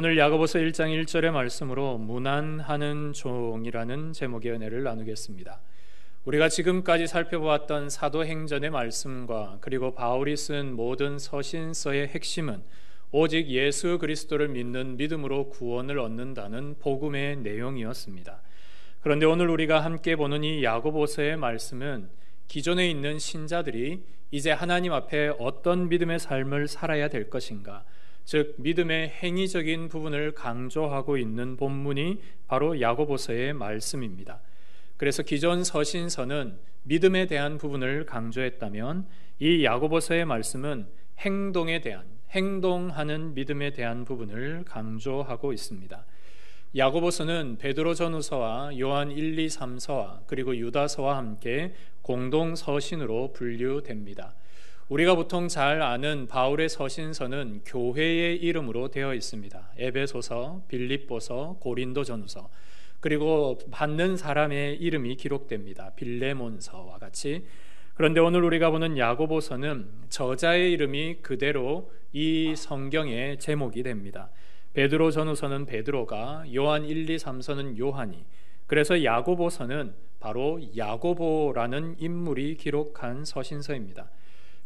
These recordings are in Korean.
오늘 야고보서 1장 1절의 말씀으로 무난하는 종이라는 제목의 은혜를 나누겠습니다. 우리가 지금까지 살펴보았던 사도행전의 말씀과 그리고 바울이 쓴 모든 서신서의 핵심은 오직 예수 그리스도를 믿는 믿음으로 구원을 얻는다는 복음의 내용이었습니다. 그런데 오늘 우리가 함께 보는 이 야고보서의 말씀은 기존에 있는 신자들이 이제 하나님 앞에 어떤 믿음의 삶을 살아야 될 것인가, 즉 믿음의 행위적인 부분을 강조하고 있는 본문이 바로 야고보서의 말씀입니다. 그래서 기존 서신서는 믿음에 대한 부분을 강조했다면 이 야고보서의 말씀은 행동에 대한, 행동하는 믿음에 대한 부분을 강조하고 있습니다. 야고보서는 베드로 전후서와 요한 1, 2, 3서와 그리고 유다서와 함께 공동 서신으로 분류됩니다. 우리가 보통 잘 아는 바울의 서신서는 교회의 이름으로 되어 있습니다. 에베소서, 빌립보서, 고린도전후서, 그리고 받는 사람의 이름이 기록됩니다. 빌레몬서와 같이. 그런데 오늘 우리가 보는 야고보서는 저자의 이름이 그대로 이 성경의 제목이 됩니다. 베드로 전후서는 베드로가, 요한 1, 2, 3서는 요한이, 그래서 야고보서는 바로 야고보라는 인물이 기록한 서신서입니다.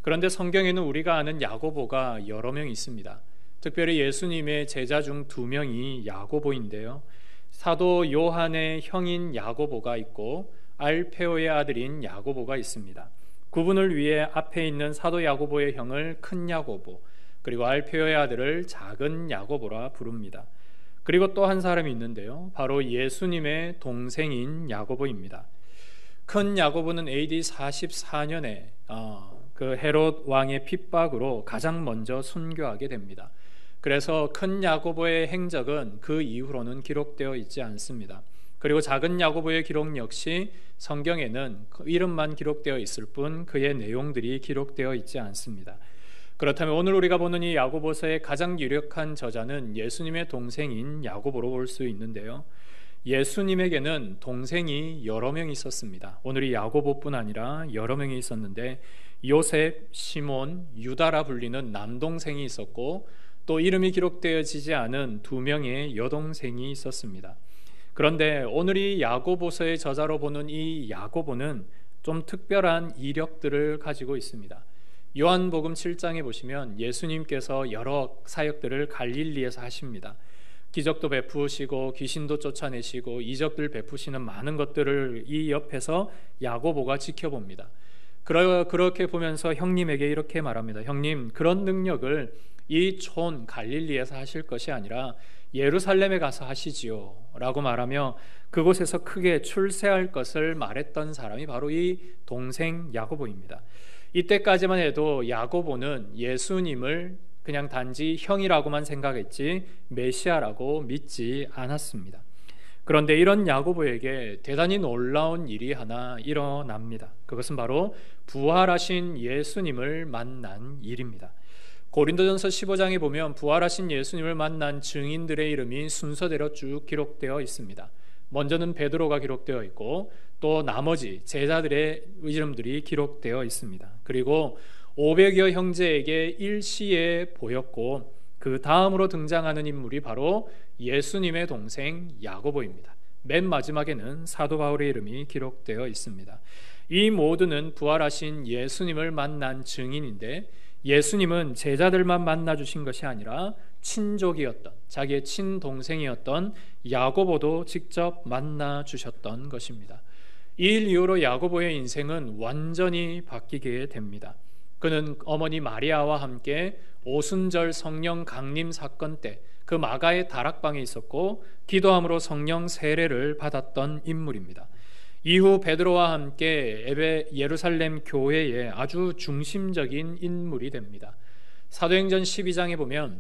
그런데 성경에는 우리가 아는 야고보가 여러 명 있습니다. 특별히 예수님의 제자 중 2명이 야고보인데요. 사도 요한의 형인 야고보가 있고 알페오의 아들인 야고보가 있습니다. 구분을 위해 앞에 있는 사도 야고보의 형을 큰 야고보, 그리고 알페오의 아들을 작은 야고보라 부릅니다. 그리고 또 한 사람이 있는데요. 바로 예수님의 동생인 야고보입니다. 큰 야고보는 AD 44년에 그 헤롯 왕의 핍박으로 가장 먼저 순교하게 됩니다. 그래서 큰 야고보의 행적은 그 이후로는 기록되어 있지 않습니다. 그리고 작은 야고보의 기록 역시 성경에는 그 이름만 기록되어 있을 뿐 그의 내용들이 기록되어 있지 않습니다. 그렇다면 오늘 우리가 보는 이 야고보서의 가장 유력한 저자는 예수님의 동생인 야고보로 볼 수 있는데요. 예수님에게는 동생이 여러 명 있었습니다. 오늘 이 야고보뿐 아니라 여러 명이 있었는데 요셉, 시몬, 유다라 불리는 남동생이 있었고 또 이름이 기록되어지지 않은 2명의 여동생이 있었습니다. 그런데 오늘 이 야고보서의 저자로 보는 이 야고보는 좀 특별한 이력들을 가지고 있습니다. 요한복음 7장에 보시면 예수님께서 여러 사역들을 갈릴리에서 하십니다. 기적도 베푸시고 귀신도 쫓아내시고 이적들 베푸시는 많은 것들을 이 옆에서 야고보가 지켜봅니다. 그렇게 보면서 형님에게 이렇게 말합니다. 형님, 그런 능력을 이 촌 갈릴리에서 하실 것이 아니라 예루살렘에 가서 하시지요 라고 말하며 그곳에서 크게 출세할 것을 말했던 사람이 바로 이 동생 야고보입니다. 이때까지만 해도 야고보는 예수님을 그냥 단지 형이라고만 생각했지 메시아라고 믿지 않았습니다. 그런데 이런 야고보에게 대단히 놀라운 일이 하나 일어납니다. 그것은 바로 부활하신 예수님을 만난 일입니다. 고린도전서 15장에 보면 부활하신 예수님을 만난 증인들의 이름이 순서대로 쭉 기록되어 있습니다. 먼저는 베드로가 기록되어 있고 또 나머지 제자들의 이름들이 기록되어 있습니다. 그리고 500여 형제에게 일시에 보였고 그 다음으로 등장하는 인물이 바로 예수님의 동생 야고보입니다. 맨 마지막에는 사도 바울의 이름이 기록되어 있습니다. 이 모두는 부활하신 예수님을 만난 증인인데 예수님은 제자들만 만나주신 것이 아니라 친족이었던, 자기의 친동생이었던 야고보도 직접 만나주셨던 것입니다. 이 일 이후로 야고보의 인생은 완전히 바뀌게 됩니다. 그는 어머니 마리아와 함께 오순절 성령 강림 사건 때 그 마가의 다락방에 있었고 기도함으로 성령 세례를 받았던 인물입니다. 이후 베드로와 함께 예루살렘 교회의 아주 중심적인 인물이 됩니다. 사도행전 12장에 보면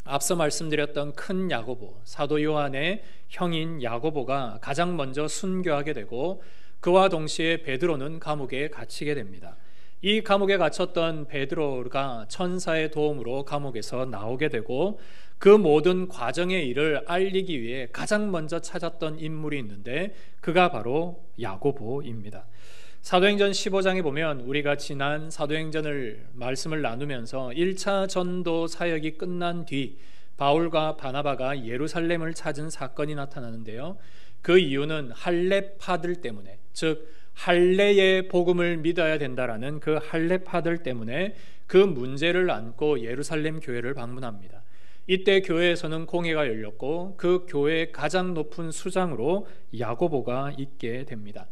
앞서 말씀드렸던 큰 야고보, 사도 요한의 형인 야고보가 가장 먼저 순교하게 되고 그와 동시에 베드로는 감옥에 갇히게 됩니다. 이 감옥에 갇혔던 베드로가 천사의 도움으로 감옥에서 나오게 되고 그 모든 과정의 일을 알리기 위해 가장 먼저 찾았던 인물이 있는데 그가 바로 야고보입니다. 사도행전 15장에 보면 우리가 지난 사도행전을 말씀을 나누면서 1차 전도 사역이 끝난 뒤 바울과 바나바가 예루살렘을 찾은 사건이 나타나는데요. 그 이유는 할례파들 때문에, 즉 할례의 복음을 믿어야 된다라는 그 할례파들 때문에 그 문제를 안고 예루살렘 교회를 방문합니다. 이때 교회에서는 공회가 열렸고 그 교회의 가장 높은 수장으로 야고보가 있게 됩니다.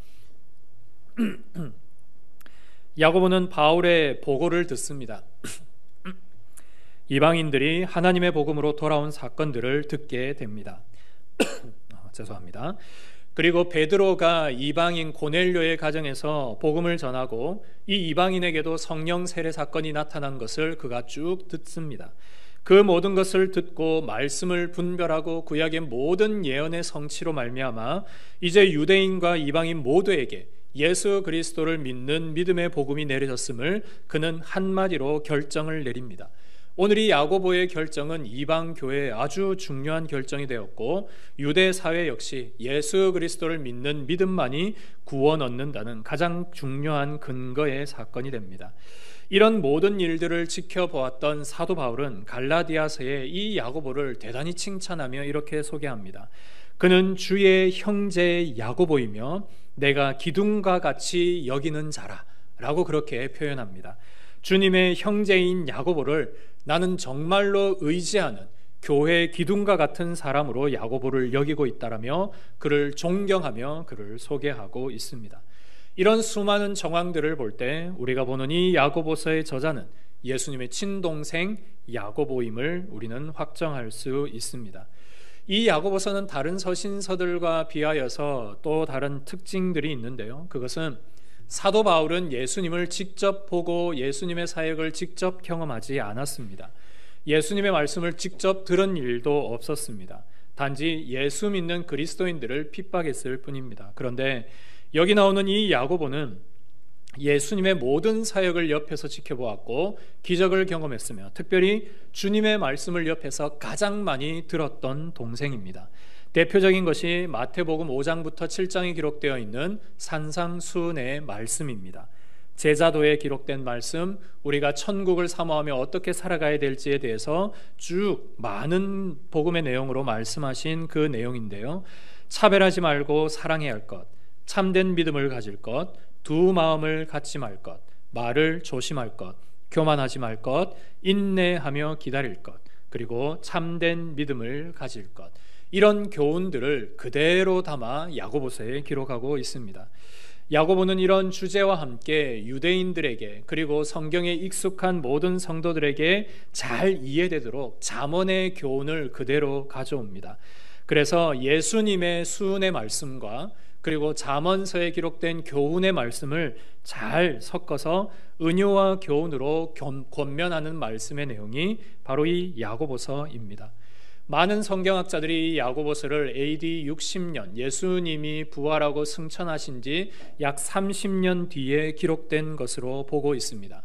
야고보는 바울의 보고를 듣습니다. 이방인들이 하나님의 복음으로 돌아온 사건들을 듣게 됩니다. 죄송합니다. 그리고 베드로가 이방인 고넬료의 가정에서 복음을 전하고 이 이방인에게도 성령 세례 사건이 나타난 것을 그가 쭉 듣습니다. 그 모든 것을 듣고 말씀을 분별하고 구약의 모든 예언의 성취로 말미암아 이제 유대인과 이방인 모두에게 예수 그리스도를 믿는 믿음의 복음이 내려졌음을 그는 한마디로 결정을 내립니다. 오늘 이 야고보의 결정은 이방 교회에 아주 중요한 결정이 되었고 유대 사회 역시 예수 그리스도를 믿는 믿음만이 구원 얻는다는 가장 중요한 근거의 사건이 됩니다. 이런 모든 일들을 지켜보았던 사도 바울은 갈라디아서에 이 야고보를 대단히 칭찬하며 이렇게 소개합니다. 그는 주의 형제 야고보이며 내가 기둥과 같이 여기는 자라 라고 그렇게 표현합니다. 주님의 형제인 야고보를 나는 정말로 의지하는 교회 기둥과 같은 사람으로 야고보를 여기고 있다라며 그를 존경하며 그를 소개하고 있습니다. 이런 수많은 정황들을 볼 때 우리가 보는 이 야고보서의 저자는 예수님의 친동생 야고보임을 우리는 확정할 수 있습니다. 이 야고보서는 다른 서신서들과 비하여서 또 다른 특징들이 있는데요. 그것은 사도 바울은 예수님을 직접 보고 예수님의 사역을 직접 경험하지 않았습니다. 예수님의 말씀을 직접 들은 일도 없었습니다. 단지 예수 믿는 그리스도인들을 핍박했을 뿐입니다. 그런데 여기 나오는 이 야고보는 예수님의 모든 사역을 옆에서 지켜보았고 기적을 경험했으며 특별히 주님의 말씀을 옆에서 가장 많이 들었던 동생입니다. 대표적인 것이 마태복음 5장부터 7장에 기록되어 있는 산상수훈의 말씀입니다. 제자도에 기록된 말씀, 우리가 천국을 사모하며 어떻게 살아가야 될지에 대해서 쭉 많은 복음의 내용으로 말씀하신 그 내용인데요. 차별하지 말고 사랑해야 할 것, 참된 믿음을 가질 것, 두 마음을 갖지 말 것, 말을 조심할 것, 교만하지 말 것, 인내하며 기다릴 것, 그리고 참된 믿음을 가질 것, 이런 교훈들을 그대로 담아 야고보서에 기록하고 있습니다. 야고보는 이런 주제와 함께 유대인들에게 그리고 성경에 익숙한 모든 성도들에게 잘 이해되도록 잠언의 교훈을 그대로 가져옵니다. 그래서 예수님의 수훈의 말씀과 그리고 잠언서에 기록된 교훈의 말씀을 잘 섞어서 은유와 교훈으로 권면하는 말씀의 내용이 바로 이 야고보서입니다. 많은 성경학자들이 이 야고보서를 AD 60년 예수님이 부활하고 승천하신 지 약 30년 뒤에 기록된 것으로 보고 있습니다.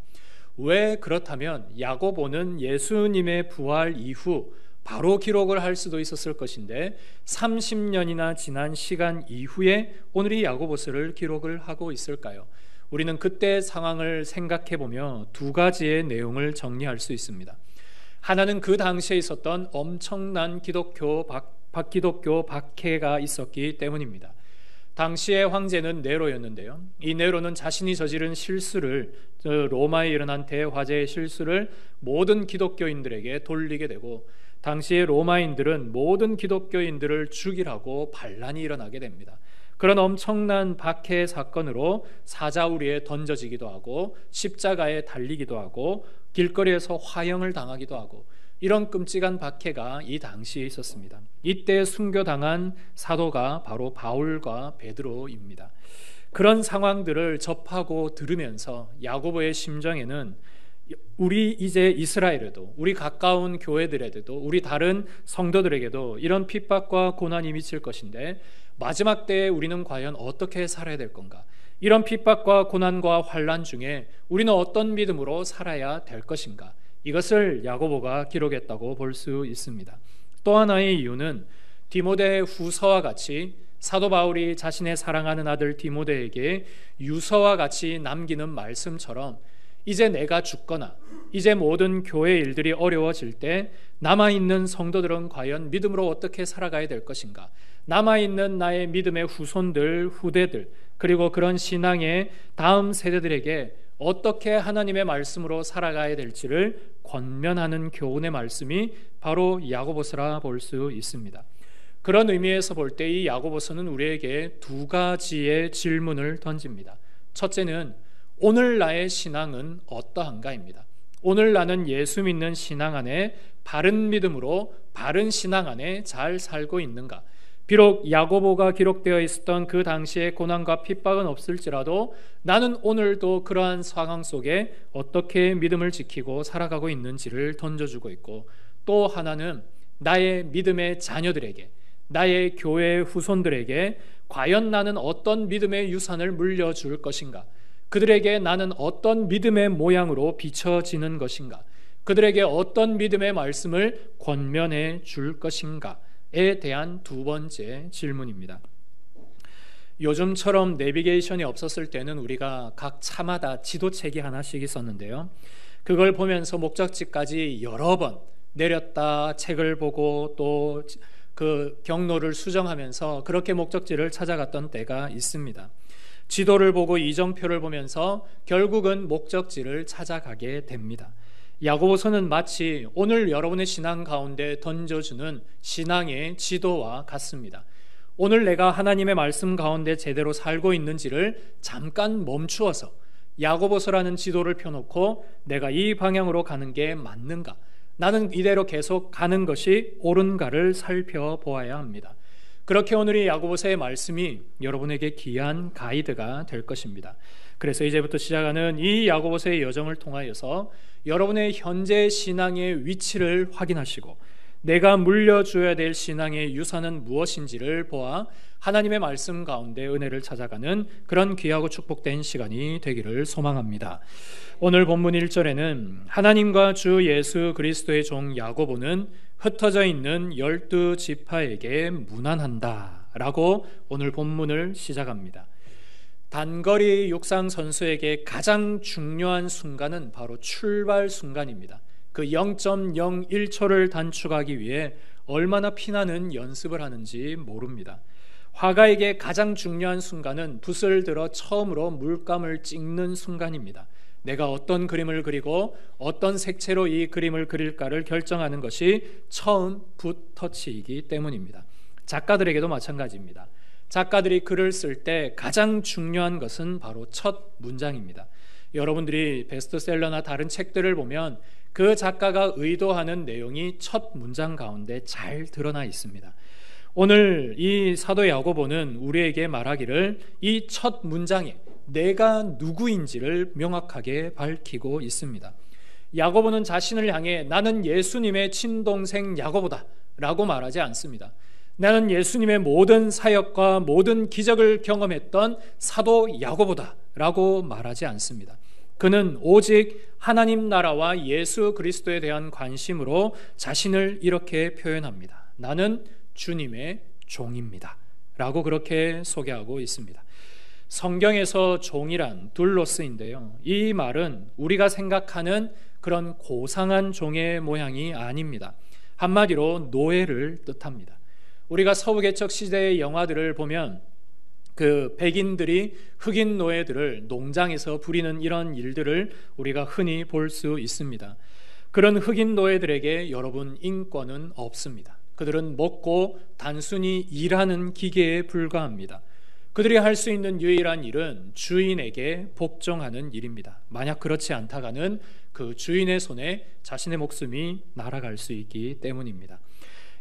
왜 그렇다면 야고보는 예수님의 부활 이후 바로 기록을 할 수도 있었을 것인데 30년이나 지난 시간 이후에 오늘 이 야고보서를 기록을 하고 있을까요? 우리는 그때 상황을 생각해보며 두 가지의 내용을 정리할 수 있습니다. 하나는 그 당시에 있었던 엄청난 기독교 박해가 있었기 때문입니다. 당시의 황제는 네로였는데요. 이 네로는 자신이 저지른 실수를, 로마에 일어난 대화재의 실수를 모든 기독교인들에게 돌리게 되고 당시의 로마인들은 모든 기독교인들을 죽이라고 반란이 일어나게 됩니다. 그런 엄청난 박해 사건으로 사자우리에 던져지기도 하고 십자가에 달리기도 하고 길거리에서 화형을 당하기도 하고 이런 끔찍한 박해가 이 당시에 있었습니다. 이때 순교당한 사도가 바로 바울과 베드로입니다. 그런 상황들을 접하고 들으면서 야고보의 심정에는 우리 이제 이스라엘에도 우리 가까운 교회들에도 우리 다른 성도들에게도 이런 핍박과 고난이 미칠 것인데 마지막 때에 우리는 과연 어떻게 살아야 될 건가? 이런 핍박과 고난과 환난 중에 우리는 어떤 믿음으로 살아야 될 것인가? 이것을 야고보가 기록했다고 볼 수 있습니다. 또 하나의 이유는 디모데 후서와 같이 사도 바울이 자신의 사랑하는 아들 디모데에게 유서와 같이 남기는 말씀처럼 이제 내가 죽거나 이제 모든 교회 일들이 어려워질 때 남아있는 성도들은 과연 믿음으로 어떻게 살아가야 될 것인가? 남아있는 나의 믿음의 후손들, 후대들, 그리고 그런 신앙의 다음 세대들에게 어떻게 하나님의 말씀으로 살아가야 될지를 권면하는 교훈의 말씀이 바로 야고보서라 볼 수 있습니다. 그런 의미에서 볼 때 이 야고보서는 우리에게 두 가지의 질문을 던집니다. 첫째는 오늘 나의 신앙은 어떠한가입니다. 오늘 나는 예수 믿는 신앙 안에 바른 믿음으로 바른 신앙 안에 잘 살고 있는가? 비록 야고보가 기록되어 있었던 그 당시의 고난과 핍박은 없을지라도 나는 오늘도 그러한 상황 속에 어떻게 믿음을 지키고 살아가고 있는지를 던져주고 있고, 또 하나는 나의 믿음의 자녀들에게, 나의 교회 후손들에게 과연 나는 어떤 믿음의 유산을 물려줄 것인가? 그들에게 나는 어떤 믿음의 모양으로 비춰지는 것인가? 그들에게 어떤 믿음의 말씀을 권면해 줄 것인가에 대한 두 번째 질문입니다. 요즘처럼 내비게이션이 없었을 때는 우리가 각 차마다 지도책이 하나씩 있었는데요, 그걸 보면서 목적지까지 여러 번 내렸다 책을 보고 또 그 경로를 수정하면서 그렇게 목적지를 찾아갔던 때가 있습니다. 지도를 보고 이정표를 보면서 결국은 목적지를 찾아가게 됩니다. 야고보서는 마치 오늘 여러분의 신앙 가운데 던져주는 신앙의 지도와 같습니다. 오늘 내가 하나님의 말씀 가운데 제대로 살고 있는지를 잠깐 멈추어서 야고보서라는 지도를 펴놓고 내가 이 방향으로 가는 게 맞는가? 나는 이대로 계속 가는 것이 옳은가를 살펴보아야 합니다. 그렇게 오늘 이 야고보서의 말씀이 여러분에게 귀한 가이드가 될 것입니다. 그래서 이제부터 시작하는 이 야고보서의 여정을 통하여서 여러분의 현재 신앙의 위치를 확인하시고 내가 물려줘야 될 신앙의 유산은 무엇인지를 보아 하나님의 말씀 가운데 은혜를 찾아가는 그런 귀하고 축복된 시간이 되기를 소망합니다. 오늘 본문 1절에는 하나님과 주 예수 그리스도의 종 야고보는 흩어져 있는 12지파에게 문안한다 라고 오늘 본문을 시작합니다. 단거리 육상 선수에게 가장 중요한 순간은 바로 출발 순간입니다. 그 0.01초를 단축하기 위해 얼마나 피나는 연습을 하는지 모릅니다. 화가에게 가장 중요한 순간은 붓을 들어 처음으로 물감을 찍는 순간입니다. 내가 어떤 그림을 그리고 어떤 색채로 이 그림을 그릴까를 결정하는 것이 처음 붓 터치이기 때문입니다. 작가들에게도 마찬가지입니다. 작가들이 글을 쓸 때 가장 중요한 것은 바로 첫 문장입니다. 여러분들이 베스트셀러나 다른 책들을 보면 그 작가가 의도하는 내용이 첫 문장 가운데 잘 드러나 있습니다. 오늘 이 사도 야고보는 우리에게 말하기를 이 첫 문장에 내가 누구인지를 명확하게 밝히고 있습니다. 야고보는 자신을 향해 나는 예수님의 친동생 야고보다 라고 말하지 않습니다. 나는 예수님의 모든 사역과 모든 기적을 경험했던 사도 야고보다 라고 말하지 않습니다. 그는 오직 하나님 나라와 예수 그리스도에 대한 관심으로 자신을 이렇게 표현합니다. 나는 주님의 종입니다 라고 그렇게 소개하고 있습니다. 성경에서 종이란 둘로스인데요, 이 말은 우리가 생각하는 그런 고상한 종의 모양이 아닙니다. 한마디로 노예를 뜻합니다. 우리가 서부개척 시대의 영화들을 보면 그 백인들이 흑인 노예들을 농장에서 부리는 이런 일들을 우리가 흔히 볼 수 있습니다. 그런 흑인 노예들에게 여러분 인권은 없습니다. 그들은 먹고 단순히 일하는 기계에 불과합니다. 그들이 할 수 있는 유일한 일은 주인에게 복종하는 일입니다. 만약 그렇지 않다가는 그 주인의 손에 자신의 목숨이 날아갈 수 있기 때문입니다.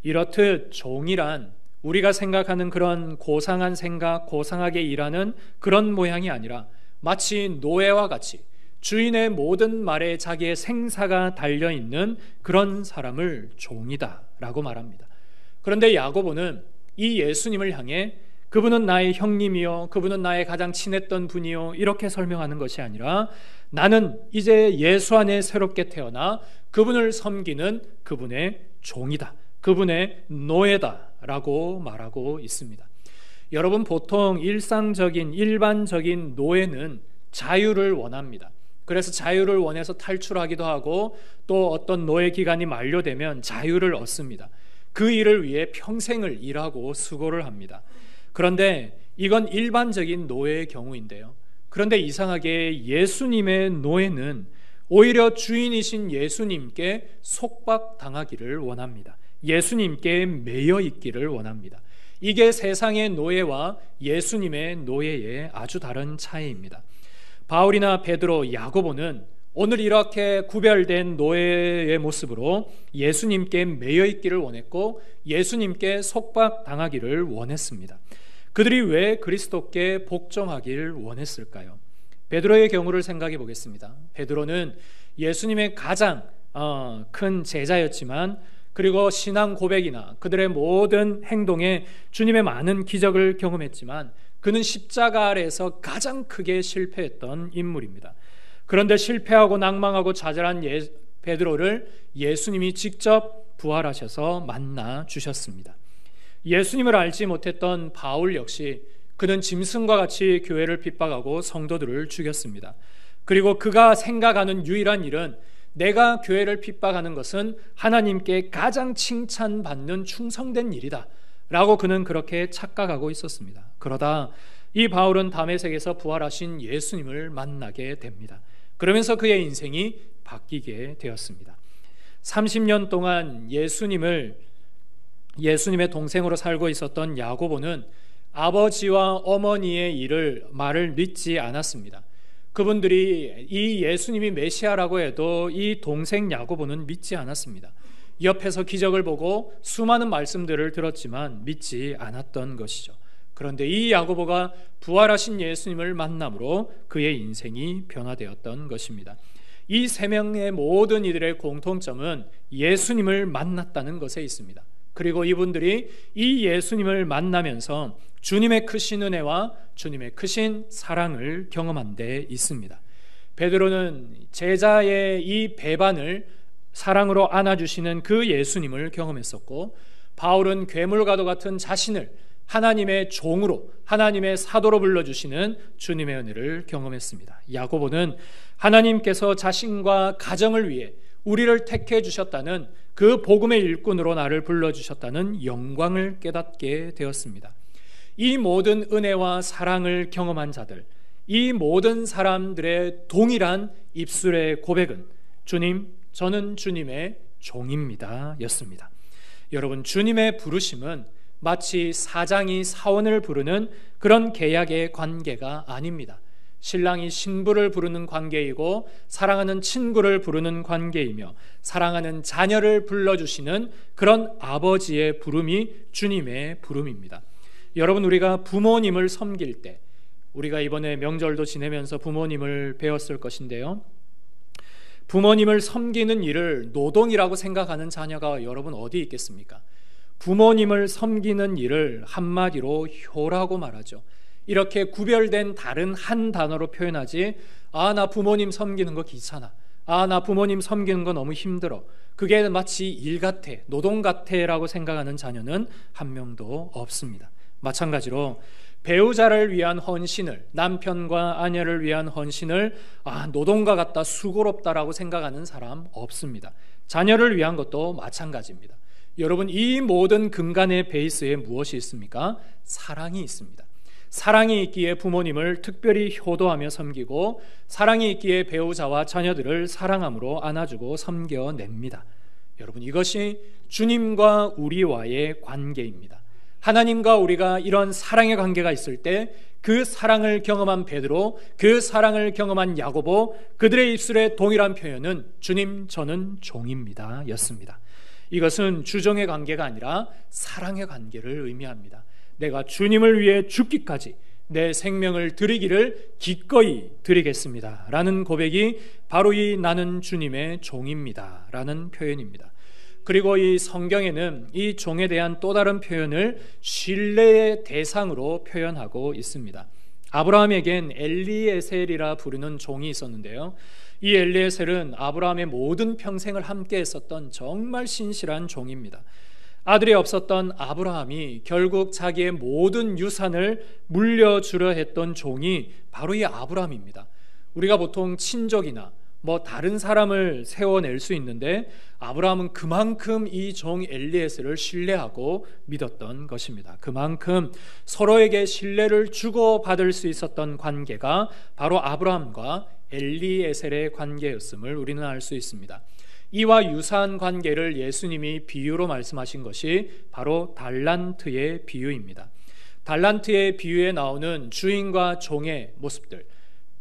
이렇듯 종이란 우리가 생각하는 그런 고상한 생각, 고상하게 일하는 그런 모양이 아니라 마치 노예와 같이 주인의 모든 말에 자기의 생사가 달려있는 그런 사람을 종이다 라고 말합니다. 그런데 야고보는 이 예수님을 향해 그분은 나의 형님이요, 그분은 나의 가장 친했던 분이요, 이렇게 설명하는 것이 아니라 나는 이제 예수 안에 새롭게 태어나 그분을 섬기는 그분의 종이다, 그분의 노예다 라고 말하고 있습니다. 여러분, 보통 일상적인 일반적인 노예는 자유를 원합니다. 그래서 자유를 원해서 탈출하기도 하고 또 어떤 노예 기간이 만료되면 자유를 얻습니다. 그 일을 위해 평생을 일하고 수고를 합니다. 그런데 이건 일반적인 노예의 경우인데요. 그런데 이상하게 예수님의 노예는 오히려 주인이신 예수님께 속박당하기를 원합니다. 예수님께 매여 있기를 원합니다. 이게 세상의 노예와 예수님의 노예의 아주 다른 차이입니다. 바울이나 베드로, 야고보는 오늘 이렇게 구별된 노예의 모습으로 예수님께 매여 있기를 원했고 예수님께 속박당하기를 원했습니다. 그들이 왜 그리스도께 복종하기를 원했을까요? 베드로의 경우를 생각해 보겠습니다. 베드로는 예수님의 가장 큰 제자였지만 그리고 신앙 고백이나 그들의 모든 행동에 주님의 많은 기적을 경험했지만 그는 십자가 아래에서 가장 크게 실패했던 인물입니다. 그런데 실패하고 낭망하고 좌절한 베드로를 예수님이 직접 부활하셔서 만나 주셨습니다. 예수님을 알지 못했던 바울 역시 그는 짐승과 같이 교회를 핍박하고 성도들을 죽였습니다. 그리고 그가 생각하는 유일한 일은 내가 교회를 핍박하는 것은 하나님께 가장 칭찬받는 충성된 일이다 라고 그는 그렇게 착각하고 있었습니다. 그러다 이 바울은 다메섹에서 부활하신 예수님을 만나게 됩니다. 그러면서 그의 인생이 바뀌게 되었습니다. 30년 동안 예수님의 동생으로 살고 있었던 야고보는 아버지와 어머니의 말을 믿지 않았습니다. 그분들이 이 예수님이 메시아라고 해도 이 동생 야고보는 믿지 않았습니다. 옆에서 기적을 보고 수많은 말씀들을 들었지만 믿지 않았던 것이죠. 그런데 이 야고보가 부활하신 예수님을 만남으로 그의 인생이 변화되었던 것입니다. 이 세 명의 모든 이들의 공통점은 예수님을 만났다는 것에 있습니다. 그리고 이분들이 이 예수님을 만나면서 주님의 크신 은혜와 주님의 크신 사랑을 경험한 데 있습니다. 베드로는 제자의 이 배반을 사랑으로 안아주시는 그 예수님을 경험했었고, 바울은 괴물과도 같은 자신을 하나님의 종으로, 하나님의 사도로 불러주시는 주님의 은혜를 경험했습니다. 야고보는 하나님께서 자신과 가정을 위해 우리를 택해 주셨다는 그 복음의 일꾼으로 나를 불러주셨다는 영광을 깨닫게 되었습니다. 이 모든 은혜와 사랑을 경험한 자들, 이 모든 사람들의 동일한 입술의 고백은 주님, 저는 주님의 종입니다 였습니다. 여러분, 주님의 부르심은 마치 사장이 사원을 부르는 그런 계약의 관계가 아닙니다. 신랑이 신부를 부르는 관계이고 사랑하는 친구를 부르는 관계이며 사랑하는 자녀를 불러주시는 그런 아버지의 부름이 주님의 부름입니다. 여러분, 우리가 부모님을 섬길 때, 우리가 이번에 명절도 지내면서 부모님을 배웠을 것인데요, 부모님을 섬기는 일을 노동이라고 생각하는 자녀가 여러분 어디 있겠습니까? 부모님을 섬기는 일을 한마디로 효라고 말하죠. 이렇게 구별된 다른 한 단어로 표현하지, 나 부모님 섬기는 거 귀찮아, 나 부모님 섬기는 거 너무 힘들어, 그게 마치 일 같아, 노동 같아 라고 생각하는 자녀는 한 명도 없습니다. 마찬가지로 배우자를 위한 헌신을, 남편과 아내를 위한 헌신을 노동과 같다, 수고롭다라고 생각하는 사람 없습니다. 자녀를 위한 것도 마찬가지입니다. 여러분, 이 모든 근간의 베이스에 무엇이 있습니까? 사랑이 있습니다. 사랑이 있기에 부모님을 특별히 효도하며 섬기고, 사랑이 있기에 배우자와 자녀들을 사랑함으로 안아주고 섬겨냅니다. 여러분, 이것이 주님과 우리와의 관계입니다. 하나님과 우리가 이런 사랑의 관계가 있을 때 그 사랑을 경험한 베드로, 그 사랑을 경험한 야고보, 그들의 입술의 동일한 표현은 주님, 저는 종입니다 였습니다. 이것은 주종의 관계가 아니라 사랑의 관계를 의미합니다. 내가 주님을 위해 죽기까지 내 생명을 드리기를 기꺼이 드리겠습니다 라는 고백이 바로 이 나는 주님의 종입니다 라는 표현입니다. 그리고 이 성경에는 이 종에 대한 또 다른 표현을 신뢰의 대상으로 표현하고 있습니다. 아브라함에겐 엘리에셀이라 부르는 종이 있었는데요, 이 엘리에셀은 아브라함의 모든 평생을 함께 했었던 정말 신실한 종입니다. 아들이 없었던 아브라함이 결국 자기의 모든 유산을 물려주려 했던 종이 바로 이 아브라함입니다. 우리가 보통 친족이나 다른 사람을 세워낼 수 있는데 아브라함은 그만큼 이 종 엘리에셀을 신뢰하고 믿었던 것입니다. 그만큼 서로에게 신뢰를 주고받을 수 있었던 관계가 바로 아브라함과 엘리에셀의 관계였음을 우리는 알 수 있습니다. 이와 유사한 관계를 예수님이 비유로 말씀하신 것이 바로 달란트의 비유입니다. 달란트의 비유에 나오는 주인과 종의 모습들,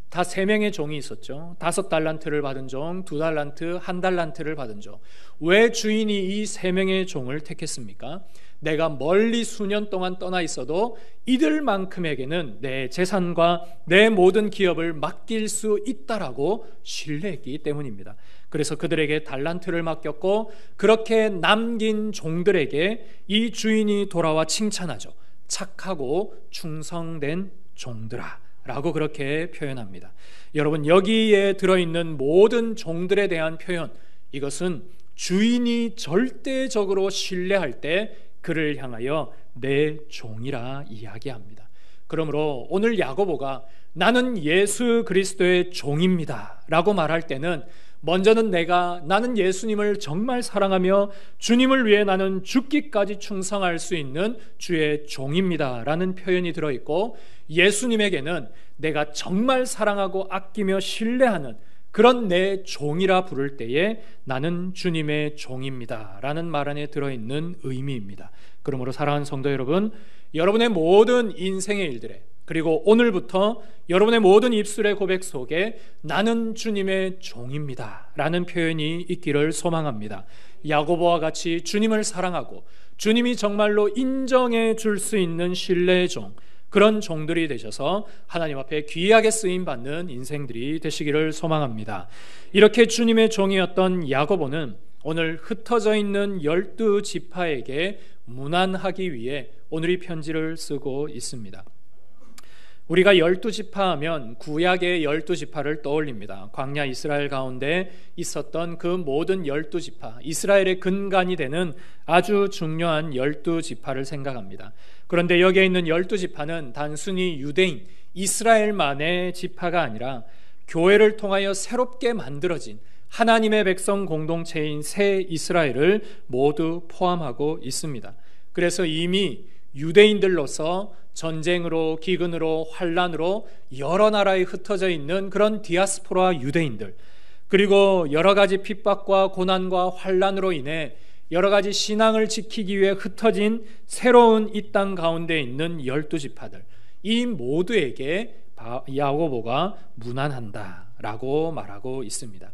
다 3명의 종이 있었죠. 5달란트를 받은 종, 2달란트, 1달란트를 받은 종. 왜 주인이 이 3명의 종을 택했습니까? 내가 멀리 수년 동안 떠나 있어도 이들만큼에게는 내 재산과 내 모든 기업을 맡길 수 있다라고 신뢰했기 때문입니다. 그래서 그들에게 달란트를 맡겼고, 그렇게 남긴 종들에게 이 주인이 돌아와 칭찬하죠. 착하고 충성된 종들아 라고 그렇게 표현합니다. 여러분, 여기에 들어있는 모든 종들에 대한 표현, 이것은 주인이 절대적으로 신뢰할 때 그를 향하여 내 종이라 이야기합니다. 그러므로 오늘 야고보가 나는 예수 그리스도의 종입니다 라고 말할 때는 먼저는 나는 예수님을 정말 사랑하며 주님을 위해 나는 죽기까지 충성할 수 있는 주의 종입니다 라는 표현이 들어있고, 예수님에게는 내가 정말 사랑하고 아끼며 신뢰하는 그런 내 종이라 부를 때에 나는 주님의 종입니다 라는 말 안에 들어있는 의미입니다. 그러므로 사랑하는 성도 여러분, 여러분의 모든 인생의 일들에, 그리고 오늘부터 여러분의 모든 입술의 고백 속에 나는 주님의 종입니다 라는 표현이 있기를 소망합니다. 야고보와 같이 주님을 사랑하고 주님이 정말로 인정해 줄 수 있는 신뢰의 종, 그런 종들이 되셔서 하나님 앞에 귀하게 쓰임받는 인생들이 되시기를 소망합니다. 이렇게 주님의 종이었던 야고보는 오늘 흩어져 있는 12지파에게 문안하기 위해 오늘 이 편지를 쓰고 있습니다. 우리가 12지파 하면 구약의 12지파를 떠올립니다. 광야 이스라엘 가운데 있었던 그 모든 12지파, 이스라엘의 근간이 되는 아주 중요한 12지파를 생각합니다. 그런데 여기에 있는 12지파는 단순히 유대인, 이스라엘만의 지파가 아니라 교회를 통하여 새롭게 만들어진 하나님의 백성 공동체인 새 이스라엘을 모두 포함하고 있습니다. 그래서 이미 유대인들로서 전쟁으로, 기근으로, 환란으로 여러 나라에 흩어져 있는 그런 디아스포라 유대인들, 그리고 여러 가지 핍박과 고난과 환란으로 인해 여러 가지 신앙을 지키기 위해 흩어진 새로운 이 땅 가운데 있는 12지파들, 이 모두에게 야고보가 문안한다라고 말하고 있습니다.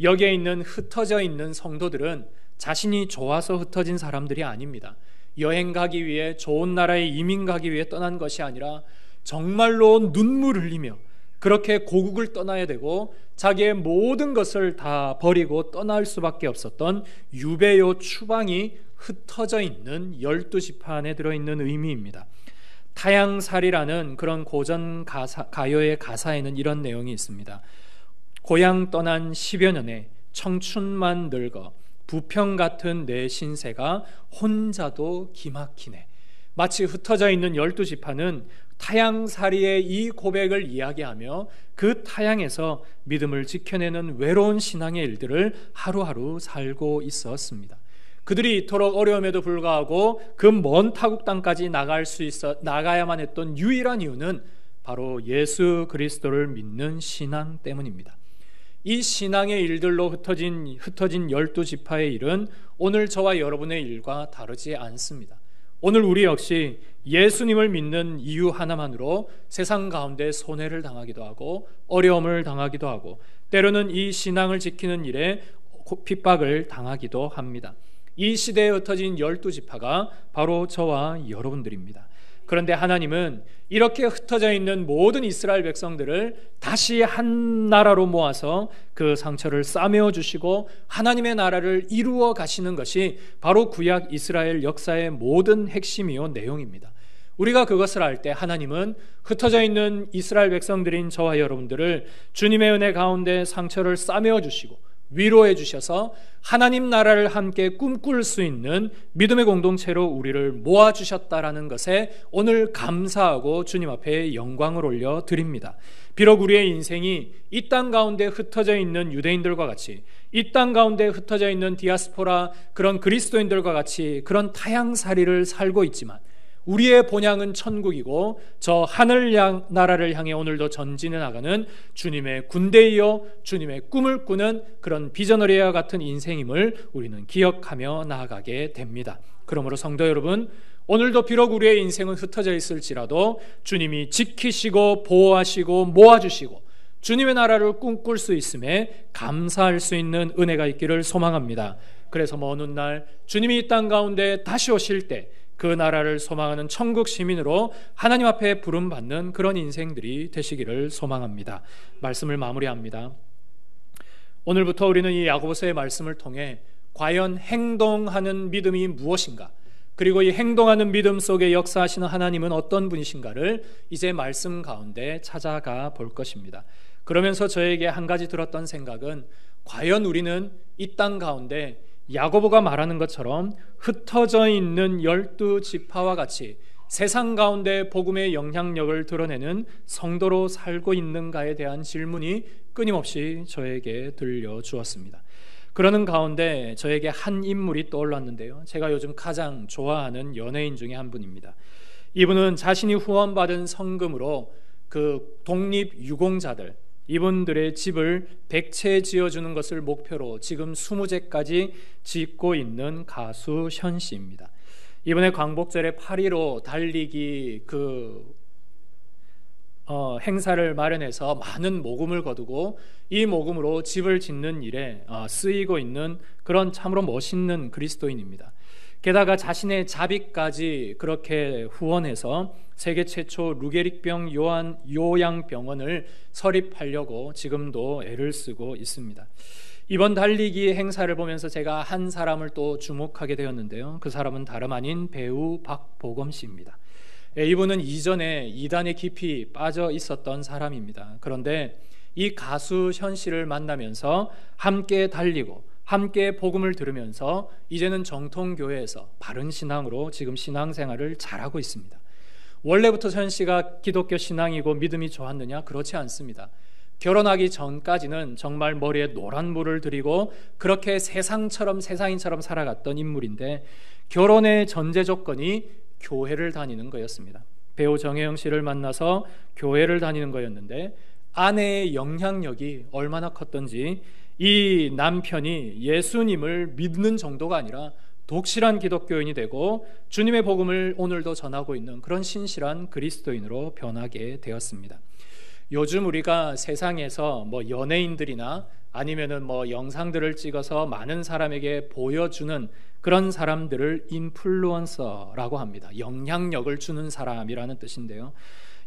여기에 있는 흩어져 있는 성도들은 자신이 좋아서 흩어진 사람들이 아닙니다. 여행 가기 위해, 좋은 나라에 이민 가기 위해 떠난 것이 아니라 정말로 눈물 흘리며 그렇게 고국을 떠나야 되고 자기의 모든 것을 다 버리고 떠날 수밖에 없었던 유배요 추방이 흩어져 있는 12지파 안에 들어있는 의미입니다. 타양살이라는 그런 고전 가요의 가사에는 이런 내용이 있습니다. 고향 떠난 10여 년에 청춘만 늙어 부평 같은 내 신세가 혼자도 기막히네. 마치 흩어져 있는 12지파는 타양살이의 이 고백을 이야기하며 그 타양에서 믿음을 지켜내는 외로운 신앙의 일들을 하루하루 살고 있었습니다. 그들이 이토록 어려움에도 불구하고 그 먼 타국 땅까지 나가야만 했던 유일한 이유는 바로 예수 그리스도를 믿는 신앙 때문입니다. 이 신앙의 일들로 흩어진 12지파의 일은 오늘 저와 여러분의 일과 다르지 않습니다. 오늘 우리 역시 예수님을 믿는 이유 하나만으로 세상 가운데 손해를 당하기도 하고 어려움을 당하기도 하고 때로는 이 신앙을 지키는 일에 핍박을 당하기도 합니다. 이 시대에 흩어진 12지파가 바로 저와 여러분들입니다. 그런데 하나님은 이렇게 흩어져 있는 모든 이스라엘 백성들을 다시 한 나라로 모아서 그 상처를 싸매어 주시고 하나님의 나라를 이루어 가시는 것이 바로 구약 이스라엘 역사의 모든 핵심이요 내용입니다. 우리가 그것을 알 때 하나님은 흩어져 있는 이스라엘 백성들인 저와 여러분들을 주님의 은혜 가운데 상처를 싸매어 주시고 위로해 주셔서 하나님 나라를 함께 꿈꿀 수 있는 믿음의 공동체로 우리를 모아주셨다라는 것에 오늘 감사하고 주님 앞에 영광을 올려드립니다. 비록 우리의 인생이 이 땅 가운데 흩어져 있는 유대인들과 같이, 이 땅 가운데 흩어져 있는 디아스포라 그런 그리스도인들과 같이 그런 타향살이를 살고 있지만 우리의 본향은 천국이고 저 하늘 나라를 향해 오늘도 전진해 나가는 주님의 군대이요 주님의 꿈을 꾸는 그런 비저너리와 같은 인생임을 우리는 기억하며 나아가게 됩니다. 그러므로 성도 여러분, 오늘도 비록 우리의 인생은 흩어져 있을지라도 주님이 지키시고 보호하시고 모아주시고 주님의 나라를 꿈꿀 수 있음에 감사할 수 있는 은혜가 있기를 소망합니다. 그래서 먼 훗날 주님이 이 땅 가운데 다시 오실 때 그 나라를 소망하는 천국 시민으로 하나님 앞에 부름받는 그런 인생들이 되시기를 소망합니다. 말씀을 마무리합니다. 오늘부터 우리는 이 야고보서의 말씀을 통해 과연 행동하는 믿음이 무엇인가, 그리고 이 행동하는 믿음 속에 역사하시는 하나님은 어떤 분이신가를 이제 말씀 가운데 찾아가 볼 것입니다. 그러면서 저에게 한 가지 들었던 생각은, 과연 우리는 이 땅 가운데 야고보가 말하는 것처럼 흩어져 있는 12지파와 같이 세상 가운데 복음의 영향력을 드러내는 성도로 살고 있는가에 대한 질문이 끊임없이 저에게 들려주었습니다. 그러는 가운데 저에게 한 인물이 떠올랐는데요, 제가 요즘 가장 좋아하는 연예인 중에 한 분입니다. 이분은 자신이 후원받은 성금으로 그 독립유공자들, 이분들의 집을 100채 지어주는 것을 목표로 지금 20채까지 짓고 있는 가수 현 씨입니다. 이번에 광복절에 8.15 달리기 행사를 마련해서 많은 모금을 거두고 이 모금으로 집을 짓는 일에 쓰이고 있는 그런 참으로 멋있는 그리스도인입니다. 게다가 자신의 자비까지 그렇게 후원해서 세계 최초 루게릭병 요양병원을 설립하려고 지금도 애를 쓰고 있습니다. 이번 달리기 행사를 보면서 제가 한 사람을 또 주목하게 되었는데요, 그 사람은 다름 아닌 배우 박보검 씨입니다. 이분은 이전에 이단에 깊이 빠져 있었던 사람입니다. 그런데 이 가수 현 씨를 만나면서 함께 달리고 함께 복음을 들으면서 이제는 정통교회에서 바른 신앙으로 지금 신앙생활을 잘하고 있습니다. 원래부터 현 씨가 기독교 신앙이고 믿음이 좋았느냐? 그렇지 않습니다. 결혼하기 전까지는 정말 머리에 노란 물을 들이고 그렇게 세상인처럼 살아갔던 인물인데, 결혼의 전제 조건이 교회를 다니는 거였습니다. 배우 정혜영 씨를 만나서 교회를 다니는 거였는데, 아내의 영향력이 얼마나 컸던지 이 남편이 예수님을 믿는 정도가 아니라 독실한 기독교인이 되고 주님의 복음을 오늘도 전하고 있는 그런 신실한 그리스도인으로 변하게 되었습니다. 요즘 우리가 세상에서 연예인들이나 아니면은 영상들을 찍어서 많은 사람에게 보여주는 그런 사람들을 인플루언서라고 합니다. 영향력을 주는 사람이라는 뜻인데요,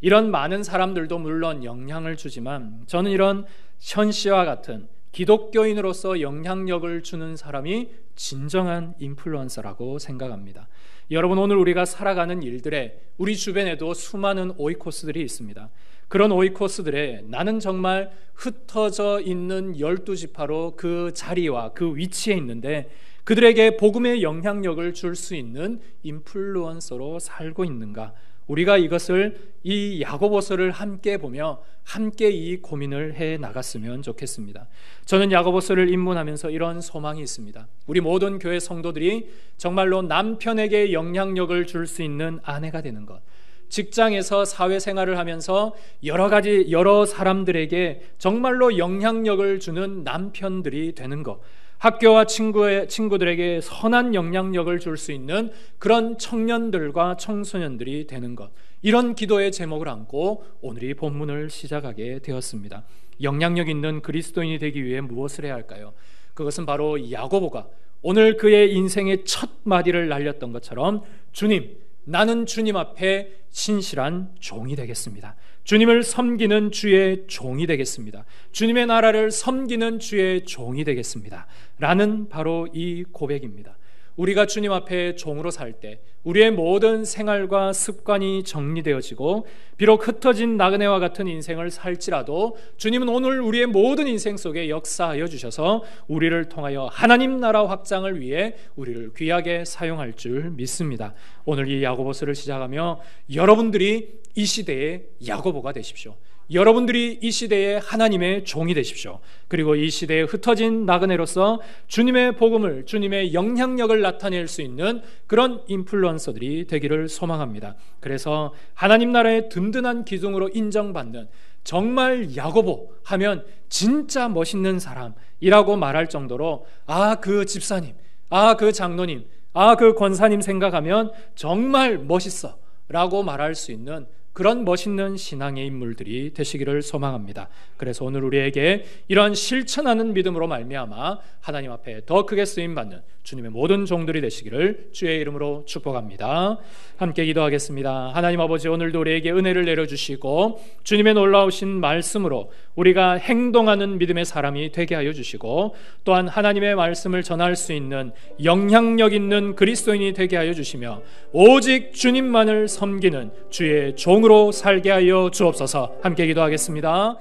이런 많은 사람들도 물론 영향을 주지만 저는 이런 현 씨와 같은 기독교인으로서 영향력을 주는 사람이 진정한 인플루언서라고 생각합니다. 여러분, 오늘 우리가 살아가는 일들에 우리 주변에도 수많은 오이코스들이 있습니다. 그런 오이코스들에 나는 정말 흩어져 있는 12지파로 그 자리와 그 위치에 있는데 그들에게 복음의 영향력을 줄 수 있는 인플루언서로 살고 있는가? 우리가 이것을 이 야고보서를 함께 보며 함께 이 고민을 해 나갔으면 좋겠습니다. 저는 야고보서를 입문하면서 이런 소망이 있습니다. 우리 모든 교회 성도들이 정말로 남편에게 영향력을 줄 수 있는 아내가 되는 것, 직장에서 사회생활을 하면서 여러 사람들에게 정말로 영향력을 주는 남편들이 되는 것, 학교와 친구들에게 선한 영향력을 줄 수 있는 그런 청년들과 청소년들이 되는 것, 이런 기도의 제목을 안고 오늘 이 본문을 시작하게 되었습니다. 영향력 있는 그리스도인이 되기 위해 무엇을 해야 할까요? 그것은 바로 야고보가 오늘 그의 인생의 첫 마디를 날렸던 것처럼, 주님, 나는 주님 앞에 신실한 종이 되겠습니다. 주님을 섬기는 주의 종이 되겠습니다. 주님의 나라를 섬기는 주의 종이 되겠습니다. 라는 바로 이 고백입니다. 우리가 주님 앞에 종으로 살 때, 우리의 모든 생활과 습관이 정리되어지고 비록 흩어진 나그네와 같은 인생을 살지라도 주님은 오늘 우리의 모든 인생 속에 역사하여 주셔서 우리를 통하여 하나님 나라 확장을 위해 우리를 귀하게 사용할 줄 믿습니다. 오늘 이 야고보서를 시작하며 여러분들이 이 시대의 야고보가 되십시오. 여러분들이 이 시대의 하나님의 종이 되십시오. 그리고 이 시대에 흩어진 나그네로서 주님의 복음을, 주님의 영향력을 나타낼 수 있는 그런 인플루언서들이 되기를 소망합니다. 그래서 하나님 나라의 든든한 기둥으로 인정받는, 정말 야고보 하면 진짜 멋있는 사람이라고 말할 정도로 그 집사님, 그 장로님, 그 권사님 생각하면 정말 멋있어 라고 말할 수 있는 그런 멋있는 신앙의 인물들이 되시기를 소망합니다. 그래서 오늘 우리에게 이러한 실천하는 믿음으로 말미암아 하나님 앞에 더 크게 쓰임받는 주님의 모든 종들이 되시기를 주의 이름으로 축복합니다. 함께 기도하겠습니다. 하나님 아버지, 오늘도 우리에게 은혜를 내려주시고 주님의 놀라우신 말씀으로 우리가 행동하는 믿음의 사람이 되게 하여 주시고, 또한 하나님의 말씀을 전할 수 있는 영향력 있는 그리스도인이 되게 하여 주시며 오직 주님만을 섬기는 주의 종으로 살게 하여 주옵소서. 함께 기도하겠습니다.